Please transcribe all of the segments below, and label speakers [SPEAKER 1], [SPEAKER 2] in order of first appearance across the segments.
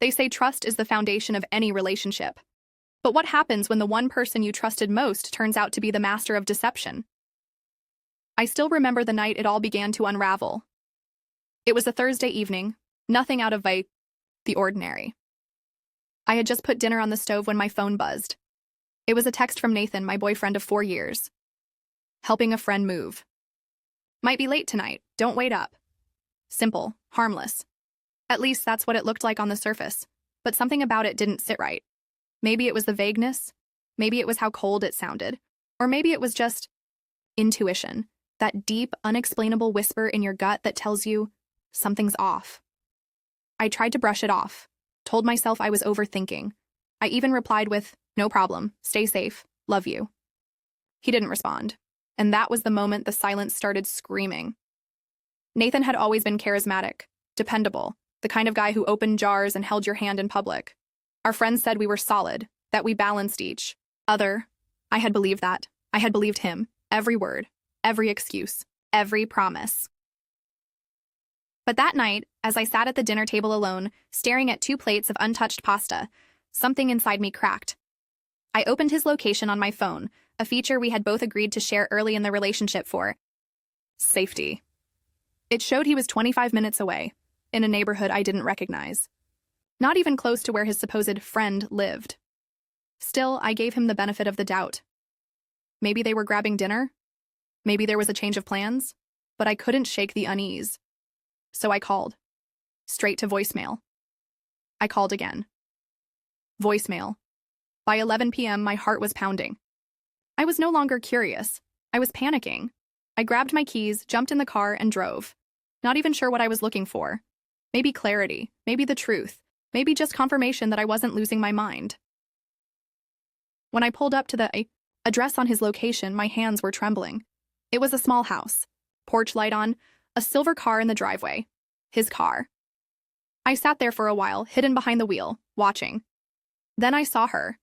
[SPEAKER 1] They say trust is the foundation of any relationship. But what happens when the one person you trusted most turns out to be the master of deception? I still remember the night it all began to unravel. It was a Thursday evening, nothing out of the ordinary. I had just put dinner on the stove when my phone buzzed. It was a text from Nathan, my boyfriend of 4 years. Helping a friend move. Might be late tonight, don't wait up. Simple, harmless. At least that's what it looked like on the surface, but something about it didn't sit right. Maybe it was the vagueness, maybe it was how cold it sounded, or maybe it was just intuition, that deep, unexplainable whisper in your gut that tells you something's off. I tried to brush it off, told myself I was overthinking. I even replied with, "No problem, stay safe, love you." He didn't respond, and that was the moment the silence started screaming. Nathan had always been charismatic, dependable, the kind of guy who opened jars and held your hand in public. Our friends said we were solid, that we balanced each other. I had believed that. I had believed him, every word, every excuse, every promise. But that night, as I sat at the dinner table alone, staring at 2 plates of untouched pasta, something inside me cracked. I opened his location on my phone, a feature we had both agreed to share early in the relationship for safety. It showed he was 25 minutes away, in a neighborhood I didn't recognize. Not even close to where his supposed friend lived. Still, I gave him the benefit of the doubt. Maybe they were grabbing dinner? Maybe there was a change of plans? But I couldn't shake the unease. So I called. Straight to voicemail. I called again. Voicemail. By 11 p.m., my heart was pounding. I was no longer curious. I was panicking. I grabbed my keys, jumped in the car, and drove. Not even sure what I was looking for. Maybe clarity, maybe the truth, maybe just confirmation that I wasn't losing my mind. When I pulled up to the address on his location, my hands were trembling. It was a small house, porch light on, a silver car in the driveway. His car. I sat there for a while, hidden behind the wheel, watching. Then I saw her.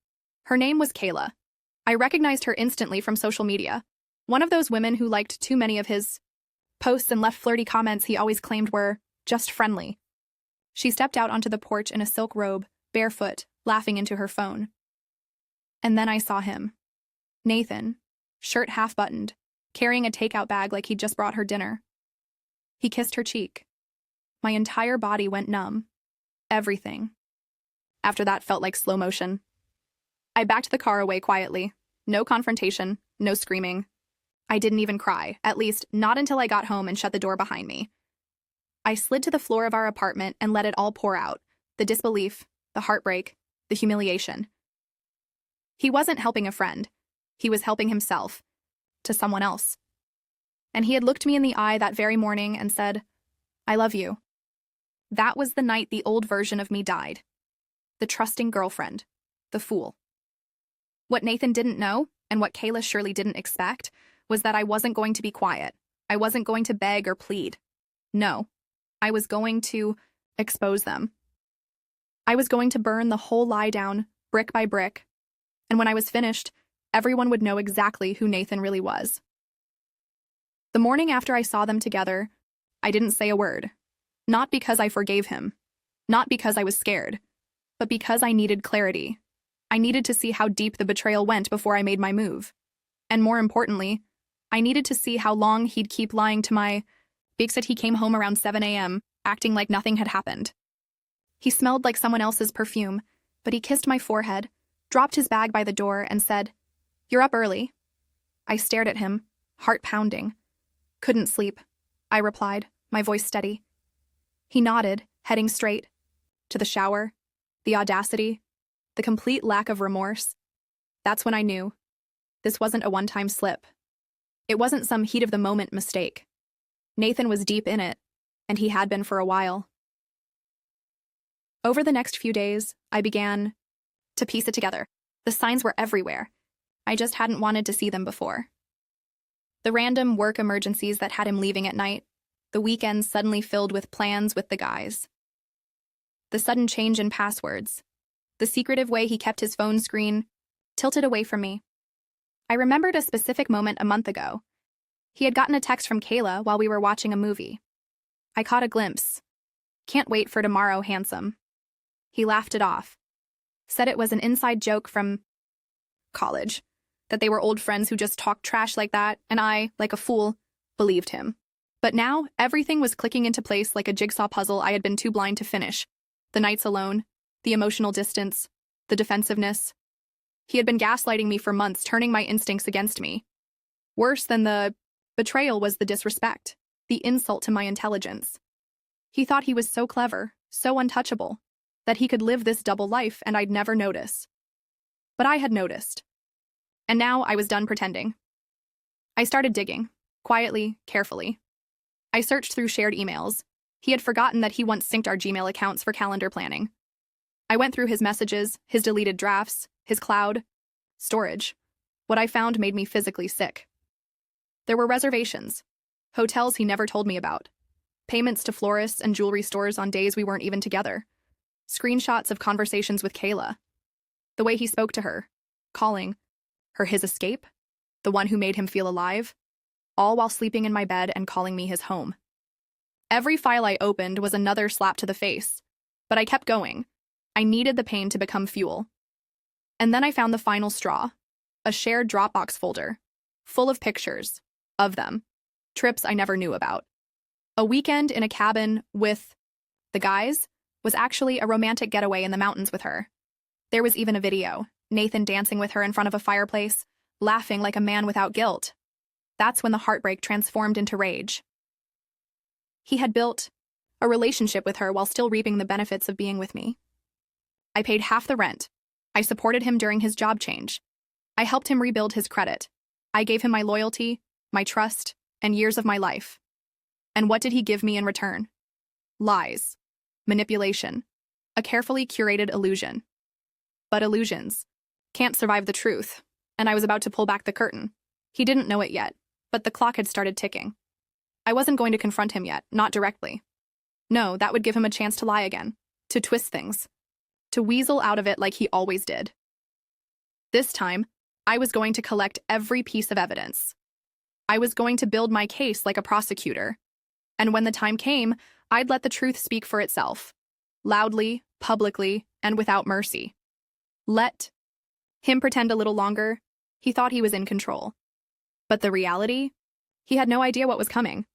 [SPEAKER 1] Her name was Kayla. I recognized her instantly from social media. One of those women who liked too many of his posts and left flirty comments he always claimed were just friendly. She stepped out onto the porch in a silk robe, barefoot, laughing into her phone. And then I saw him. Nathan, shirt half-buttoned, carrying a takeout bag like he'd just brought her dinner. He kissed her cheek. My entire body went numb. Everything. After that felt like slow motion. I backed the car away quietly. No confrontation, no screaming. I didn't even cry, at least not until I got home and shut the door behind me. I slid to the floor of our apartment and let it all pour out, the disbelief, the heartbreak, the humiliation. He wasn't helping a friend. He was helping himself, to someone else. And he had looked me in the eye that very morning and said, "I love you." That was the night the old version of me died. The trusting girlfriend, the fool. What Nathan didn't know, and what Kayla surely didn't expect, was that I wasn't going to be quiet. I wasn't going to beg or plead. No. I was going to expose them. I was going to burn the whole lie down, brick by brick. And when I was finished, everyone would know exactly who Nathan really was. The morning after I saw them together, I didn't say a word. Not because I forgave him. Not because I was scared. But because I needed clarity. I needed to see how deep the betrayal went before I made my move. And more importantly, I needed to see how long he'd keep lying to my... Big said he came home around 7 a.m., acting like nothing had happened. He smelled like someone else's perfume, but he kissed my forehead, dropped his bag by the door, and said, "You're up early." I stared at him, heart pounding. "Couldn't sleep," I replied, my voice steady. He nodded, heading straight. To the shower, the audacity, the complete lack of remorse. That's when I knew. This wasn't a one-time slip. It wasn't some heat-of-the-moment mistake. Nathan was deep in it, and he had been for a while. Over the next few days, I began to piece it together. The signs were everywhere. I just hadn't wanted to see them before. The random work emergencies that had him leaving at night, the weekends suddenly filled with plans with the guys. The sudden change in passwords, the secretive way he kept his phone screen tilted away from me. I remembered a specific moment a month ago. He had gotten a text from Kayla while we were watching a movie. I caught a glimpse. "Can't wait for tomorrow, handsome." He laughed it off, said it was an inside joke from college, that they were old friends who just talked trash like that, and I, like a fool, believed him. But now, everything was clicking into place like a jigsaw puzzle I had been too blind to finish. The nights alone, the emotional distance, the defensiveness. He had been gaslighting me for months, turning my instincts against me. Worse than the betrayal was the disrespect, the insult to my intelligence. He thought he was so clever, so untouchable, that he could live this double life and I'd never notice. But I had noticed. And now I was done pretending. I started digging, quietly, carefully. I searched through shared emails. He had forgotten that he once synced our Gmail accounts for calendar planning. I went through his messages, his deleted drafts, his cloud storage. What I found made me physically sick. There were reservations, hotels he never told me about, payments to florists and jewelry stores on days we weren't even together, screenshots of conversations with Kayla, the way he spoke to her, calling her his escape, the one who made him feel alive, all while sleeping in my bed and calling me his home. Every file I opened was another slap to the face, but I kept going. I needed the pain to become fuel. And then I found the final straw, a shared Dropbox folder, full of pictures, of them, trips I never knew about. A weekend in a cabin with the guys was actually a romantic getaway in the mountains with her. There was even a video, Nathan dancing with her in front of a fireplace, laughing like a man without guilt. That's when the heartbreak transformed into rage. He had built a relationship with her while still reaping the benefits of being with me. I paid half the rent. I supported him during his job change. I helped him rebuild his credit. I gave him my loyalty, my trust, and years of my life. And what did he give me in return? Lies, manipulation, a carefully curated illusion. But illusions can't survive the truth, and I was about to pull back the curtain. He didn't know it yet, but the clock had started ticking. I wasn't going to confront him yet, not directly. No, that would give him a chance to lie again, to twist things, to weasel out of it like he always did. This time, I was going to collect every piece of evidence. I was going to build my case like a prosecutor. And when the time came, I'd let the truth speak for itself, loudly, publicly, and without mercy. Let him pretend a little longer. He thought he was in control. But the reality? He had no idea what was coming.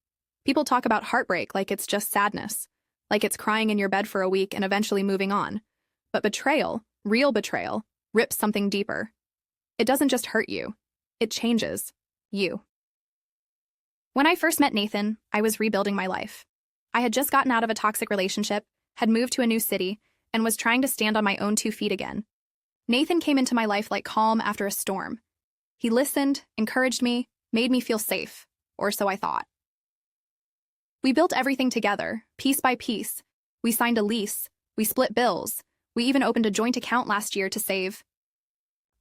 [SPEAKER 1] People talk about heartbreak like it's just sadness, like it's crying in your bed for a week and eventually moving on. But betrayal, real betrayal, rips something deeper. It doesn't just hurt you. It changes you. When I first met Nathan, I was rebuilding my life. I had just gotten out of a toxic relationship, had moved to a new city, and was trying to stand on my own 2 feet again. Nathan came into my life like calm after a storm. He listened, encouraged me, made me feel safe, or so I thought. We built everything together, piece by piece. We signed a lease, we split bills, we even opened a joint account last year to save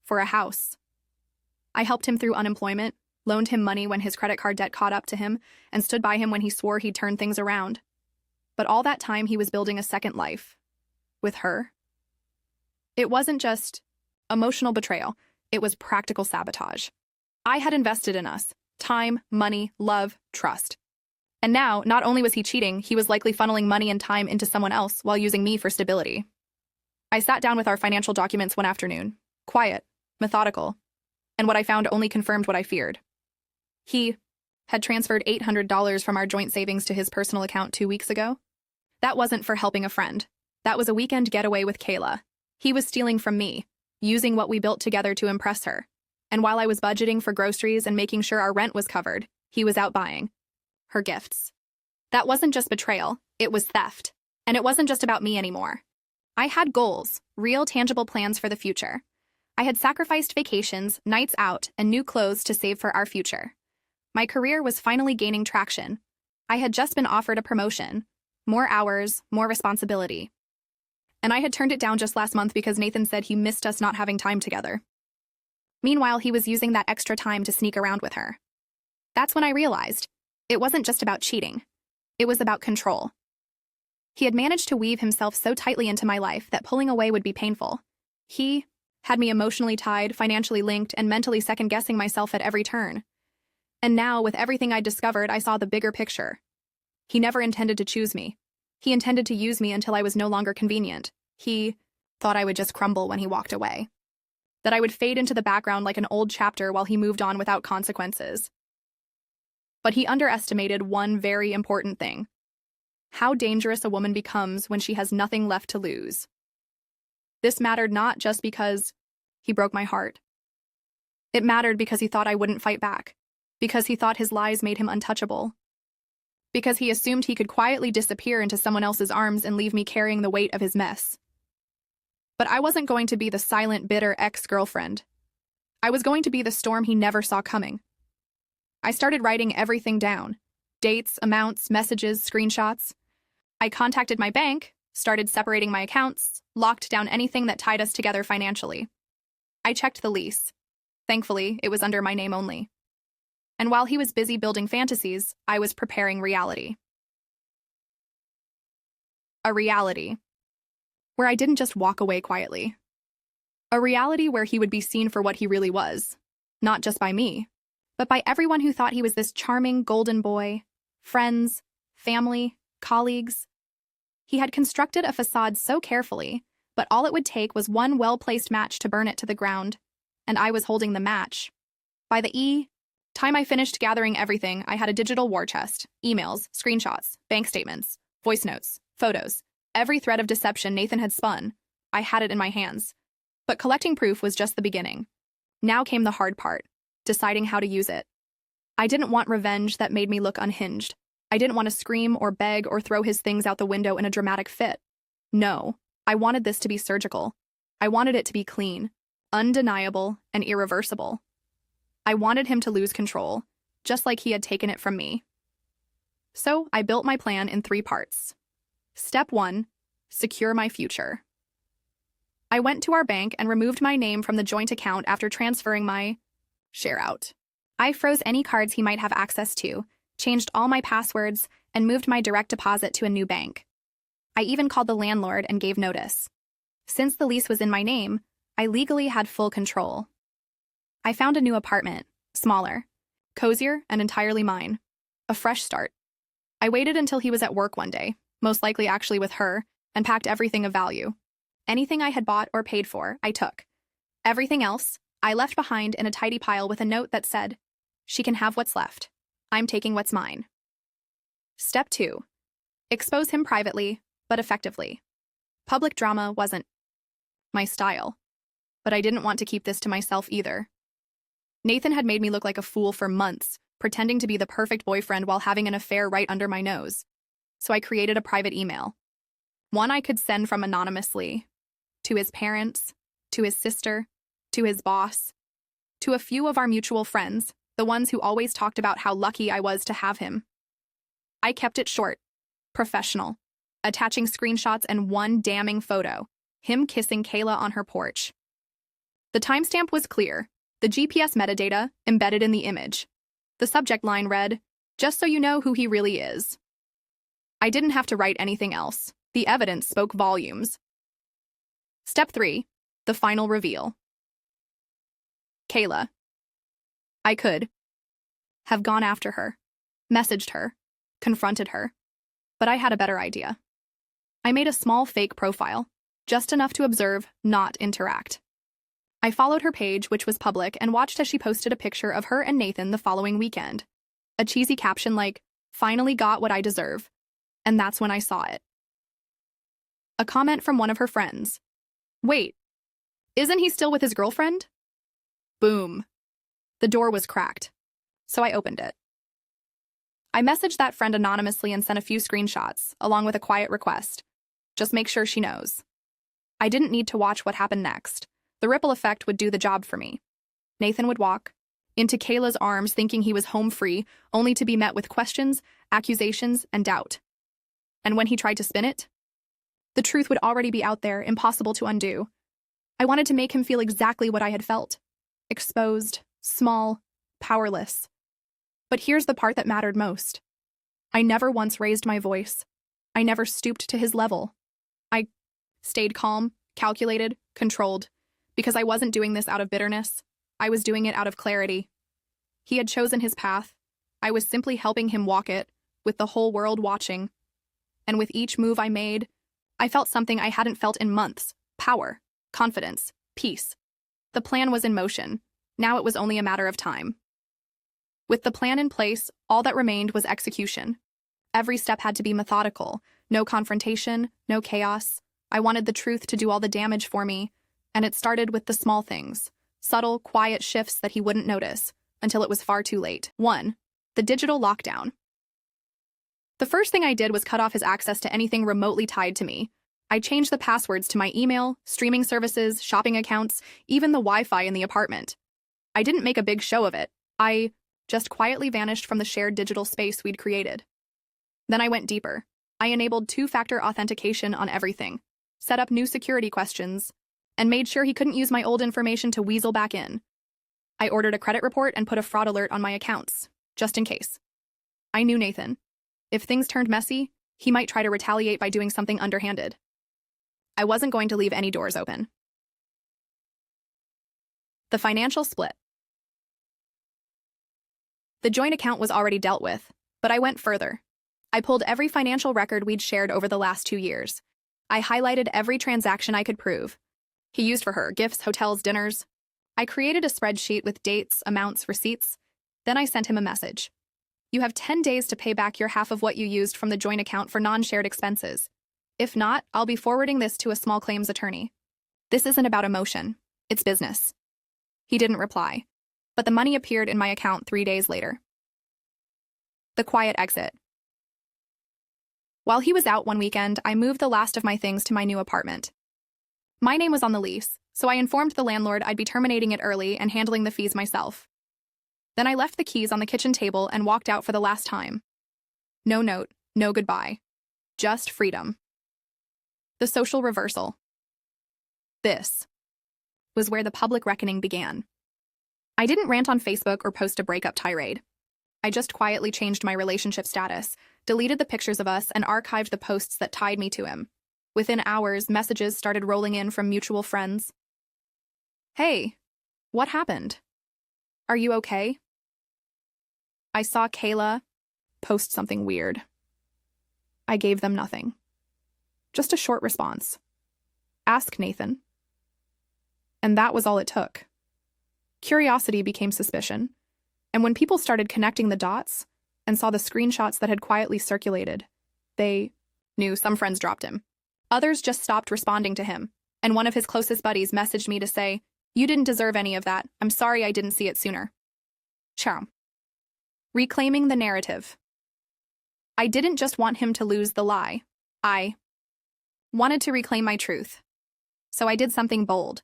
[SPEAKER 1] for a house. I helped him through unemployment, loaned him money when his credit card debt caught up to him, and stood by him when he swore he'd turn things around. But all that time he was building a second life. With her. It wasn't just emotional betrayal, it was practical sabotage. I had invested in us. Time, money, love, trust. And now, not only was he cheating, he was likely funneling money and time into someone else while using me for stability. I sat down with our financial documents one afternoon, quiet, methodical, and what I found only confirmed what I feared. He had transferred $800 from our joint savings to his personal account 2 weeks ago. That wasn't for helping a friend. That was a weekend getaway with Kayla. He was stealing from me, using what we built together to impress her. And while I was budgeting for groceries and making sure our rent was covered, he was out buying her gifts. That wasn't just betrayal, it was theft. And it wasn't just about me anymore. I had goals, real tangible plans for the future. I had sacrificed vacations, nights out, and new clothes to save for our future. My career was finally gaining traction. I had just been offered a promotion, more hours, more responsibility. And I had turned it down just last month because Nathan said he missed us not having time together. Meanwhile, he was using that extra time to sneak around with her. That's when I realized it wasn't just about cheating. It was about control. He had managed to weave himself so tightly into my life that pulling away would be painful. He had me emotionally tied, financially linked, and mentally second-guessing myself at every turn. And now, with everything I'd discovered, I saw the bigger picture. He never intended to choose me. He intended to use me until I was no longer convenient. He thought I would just crumble when he walked away, that I would fade into the background like an old chapter while he moved on without consequences. But he underestimated one very important thing: how dangerous a woman becomes when she has nothing left to lose. This mattered not just because he broke my heart. It mattered because he thought I wouldn't fight back, because he thought his lies made him untouchable, because he assumed he could quietly disappear into someone else's arms and leave me carrying the weight of his mess. But I wasn't going to be the silent, bitter ex-girlfriend. I was going to be the storm he never saw coming. I started writing everything down: dates, amounts, messages, screenshots. I contacted my bank, started separating my accounts, locked down anything that tied us together financially. I checked the lease. Thankfully, it was under my name only. And while he was busy building fantasies, I was preparing reality. A reality where I didn't just walk away quietly. A reality where he would be seen for what he really was, not just by me, but by everyone who thought he was this charming golden boy: friends, family, colleagues. He had constructed a facade so carefully, but all it would take was one well-placed match to burn it to the ground, and I was holding the match. By the time I finished gathering everything, I had a digital war chest: emails, screenshots, bank statements, voice notes, photos. Every thread of deception Nathan had spun, I had it in my hands. But collecting proof was just the beginning. Now came the hard part: deciding how to use it. I didn't want revenge that made me look unhinged. I didn't want to scream or beg or throw his things out the window in a dramatic fit. No, I wanted this to be surgical. I wanted it to be clean, undeniable, and irreversible. I wanted him to lose control, just like he had taken it from me. So I built my plan in 3 parts. Step 1, secure my future. I went to our bank and removed my name from the joint account after transferring my share out. I froze any cards he might have access to, changed all my passwords, and moved my direct deposit to a new bank. I even called the landlord and gave notice. Since the lease was in my name, I legally had full control. I found a new apartment, smaller, cozier, and entirely mine. A fresh start. I waited until he was at work one day, most likely actually with her, and packed everything of value. Anything I had bought or paid for, I took. Everything else, I left behind in a tidy pile with a note that said, "She can have what's left. I'm taking what's mine." Step 2. Expose him privately, but effectively. Public drama wasn't my style, but I didn't want to keep this to myself either. Nathan had made me look like a fool for months, pretending to be the perfect boyfriend while having an affair right under my nose. So I created a private email. One I could send from anonymously. To his parents, to his sister, to his boss, to a few of our mutual friends, the ones who always talked about how lucky I was to have him. I kept it short, professional, attaching screenshots and one damning photo: him kissing Kayla on her porch. The timestamp was clear, the GPS metadata embedded in the image. The subject line read, "Just so you know who he really is." I didn't have to write anything else. The evidence spoke volumes. Step 3, the final reveal. Kayla. I could have gone after her, messaged her, confronted her, but I had a better idea. I made a small fake profile, just enough to observe, not interact. I followed her page, which was public, and watched as she posted a picture of her and Nathan the following weekend. A cheesy caption like, "Finally got what I deserve." And that's when I saw it. A comment from one of her friends. "Wait, isn't he still with his girlfriend?" Boom. The door was cracked, so I opened it. I messaged that friend anonymously and sent a few screenshots, along with a quiet request. Just make sure she knows. I didn't need to watch what happened next. The ripple effect would do the job for me. Nathan would walk into Kayla's arms thinking he was home free, only to be met with questions, accusations, and doubt. And when he tried to spin it, the truth would already be out there, impossible to undo. I wanted to make him feel exactly what I had felt: exposed, small, powerless. But here's the part that mattered most. I never once raised my voice. I never stooped to his level. I stayed calm, calculated, controlled, because I wasn't doing this out of bitterness. I was doing it out of clarity. He had chosen his path. I was simply helping him walk it, with the whole world watching. And with each move I made, I felt something I hadn't felt in months: power, confidence, peace. The plan was in motion. Now it was only a matter of time. With the plan in place, all that remained was execution. Every step had to be methodical. No confrontation, no chaos. I wanted the truth to do all the damage for me, and it started with the small things, subtle, quiet shifts that he wouldn't notice until it was far too late. 1. The digital lockdown. The first thing I did was cut off his access to anything remotely tied to me. I changed the passwords to my email, streaming services, shopping accounts, even the Wi-Fi in the apartment. I didn't make a big show of it. I just quietly vanished from the shared digital space we'd created. Then I went deeper. I enabled two-factor authentication on everything, set up new security questions, and made sure he couldn't use my old information to weasel back in. I ordered a credit report and put a fraud alert on my accounts, just in case. I knew Nathan. If things turned messy, he might try to retaliate by doing something underhanded. I wasn't going to leave any doors open. The financial split. The joint account was already dealt with, but I went further. I pulled every financial record we'd shared over the last 2 years. I highlighted every transaction I could prove. He used for her gifts, hotels, dinners. I created a spreadsheet with dates, amounts, receipts. Then I sent him a message. You have 10 days to pay back your half of what you used from the joint account for non-shared expenses. If not, I'll be forwarding this to a small claims attorney. This isn't about emotion. It's business. He didn't reply, but the money appeared in my account 3 days later. The quiet exit. While he was out one weekend, I moved the last of my things to my new apartment. My name was on the lease, so I informed the landlord I'd be terminating it early and handling the fees myself. Then I left the keys on the kitchen table and walked out for the last time. No note, no goodbye. Just freedom. The social reversal. This was where the public reckoning began. I didn't rant on Facebook or post a breakup tirade. I just quietly changed my relationship status, deleted the pictures of us, and archived the posts that tied me to him. Within hours, messages started rolling in from mutual friends. Hey, what happened? Are you okay? I saw Kayla post something weird. I gave them nothing. Just a short response. Ask Nathan. And that was all it took. Curiosity became suspicion, and when people started connecting the dots and saw the screenshots that had quietly circulated, they knew some friends dropped him. Others just stopped responding to him, and one of his closest buddies messaged me to say, "You didn't deserve any of that. I'm sorry I didn't see it sooner." Ciao. Reclaiming the narrative. I didn't just want him to lose the lie. I wanted to reclaim my truth. So I did something bold.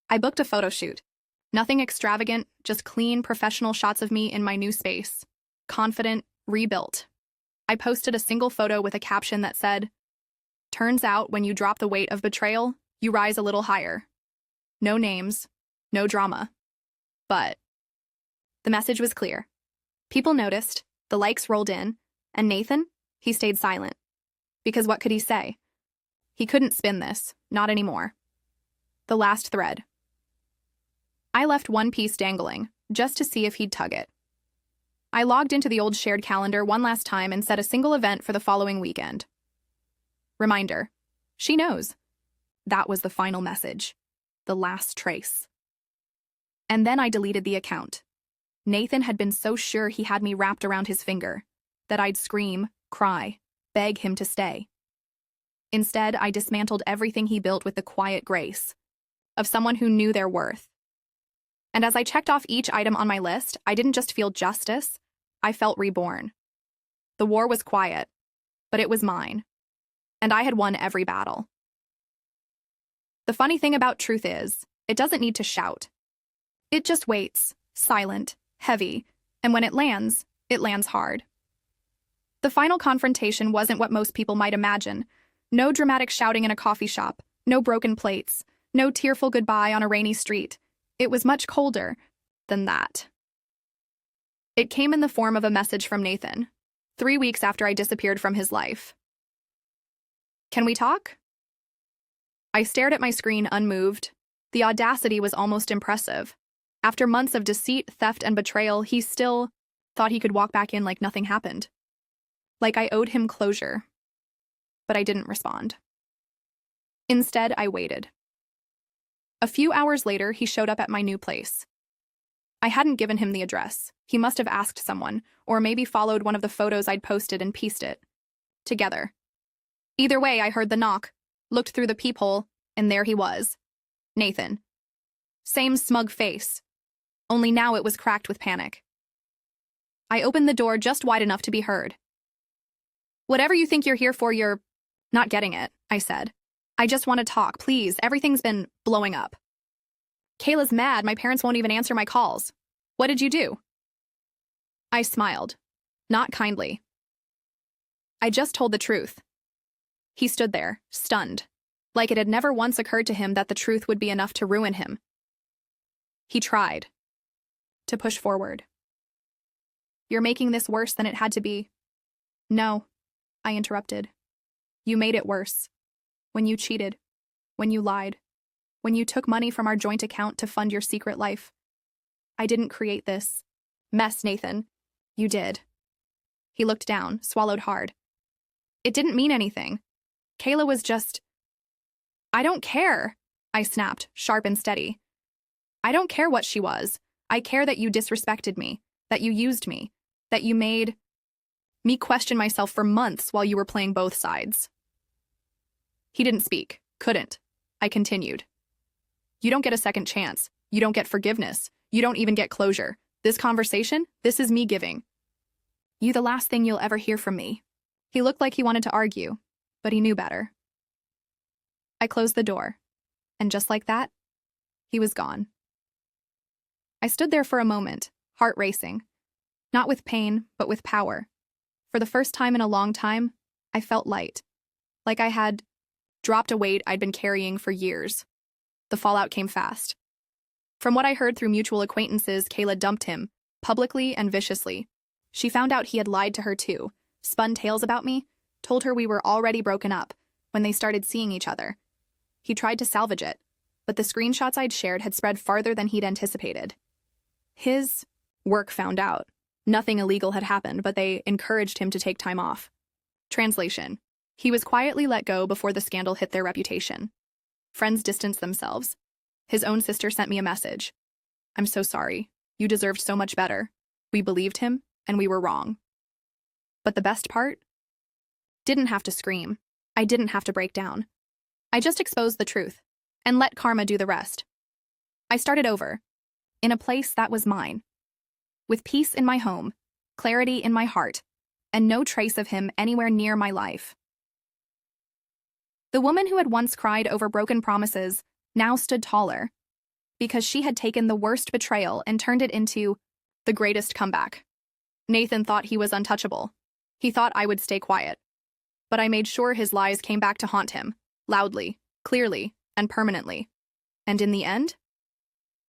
[SPEAKER 1] I booked a photo shoot. Nothing extravagant, just clean, professional shots of me in my new space. Confident, rebuilt. I posted a single photo with a caption that said, "Turns out when you drop the weight of betrayal, you rise a little higher." No names, no drama. But the message was clear. People noticed, the likes rolled in, and Nathan, he stayed silent. Because what could he say? He couldn't spin this, not anymore. The last thread. I left one piece dangling, just to see if he'd tug it. I logged into the old shared calendar one last time and set a single event for the following weekend. Reminder. She knows. That was the final message. The last trace. And then I deleted the account. Nathan had been so sure he had me wrapped around his finger that I'd scream, cry, beg him to stay. Instead, I dismantled everything he built with the quiet grace of someone who knew their worth. And as I checked off each item on my list, I didn't just feel justice, I felt reborn. The war was quiet, but it was mine. And I had won every battle. The funny thing about truth is, it doesn't need to shout. It just waits, silent, heavy, and when it lands hard. The final confrontation wasn't what most people might imagine. No dramatic shouting in a coffee shop, no broken plates, no tearful goodbye on a rainy street. It was much colder than that. It came in the form of a message from Nathan, 3 weeks after I disappeared from his life. "Can we talk?" I stared at my screen unmoved. The audacity was almost impressive. After months of deceit, theft, and betrayal, he still thought he could walk back in like nothing happened. Like I owed him closure. But I didn't respond. Instead, I waited. A few hours later, he showed up at my new place. I hadn't given him the address. He must have asked someone, or maybe followed one of the photos I'd posted and pieced it together. Either way, I heard the knock, looked through the peephole, and there he was. Nathan. Same smug face, only now it was cracked with panic. I opened the door just wide enough to be heard. "Whatever you think you're here for, you're not getting it," I said. "I just want to talk, please. Everything's been blowing up. Kayla's mad. My parents won't even answer my calls. What did you do?" I smiled, not kindly. "I just told the truth." He stood there, stunned, like it had never once occurred to him that the truth would be enough to ruin him. He tried to push forward. "You're making this worse than it had to be." "No," I interrupted. "You made it worse. When you cheated, when you lied, when you took money from our joint account to fund your secret life. I didn't create this mess, Nathan. You did." He looked down, swallowed hard. "It didn't mean anything. Kayla was just—" "I don't care," I snapped, sharp and steady. "I don't care what she was. I care that you disrespected me, that you used me, that you made me question myself for months while you were playing both sides." He didn't speak, couldn't. I continued. "You don't get a second chance. You don't get forgiveness. You don't even get closure. This conversation, this is me giving you the last thing you'll ever hear from me." He looked like he wanted to argue, but he knew better. I closed the door, and just like that, he was gone. I stood there for a moment, heart racing, not with pain, but with power. For the first time in a long time, I felt light, like I had dropped a weight I'd been carrying for years. The fallout came fast. From what I heard through mutual acquaintances, Kayla dumped him, publicly and viciously. She found out he had lied to her too, spun tales about me, told her we were already broken up when they started seeing each other. He tried to salvage it, but the screenshots I'd shared had spread farther than he'd anticipated. His work found out. Nothing illegal had happened, but they encouraged him to take time off. Translation: he was quietly let go before the scandal hit their reputation. Friends distanced themselves. His own sister sent me a message. "I'm so sorry. You deserved so much better. We believed him, and we were wrong." But the best part? Didn't have to scream. I didn't have to break down. I just exposed the truth, and let karma do the rest. I started over, in a place that was mine, with peace in my home, clarity in my heart, and no trace of him anywhere near my life. The woman who had once cried over broken promises now stood taller, because she had taken the worst betrayal and turned it into the greatest comeback. Nathan thought he was untouchable. He thought I would stay quiet. But I made sure his lies came back to haunt him, loudly, clearly, and permanently. And in the end,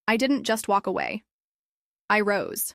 [SPEAKER 1] I didn't just walk away. I rose.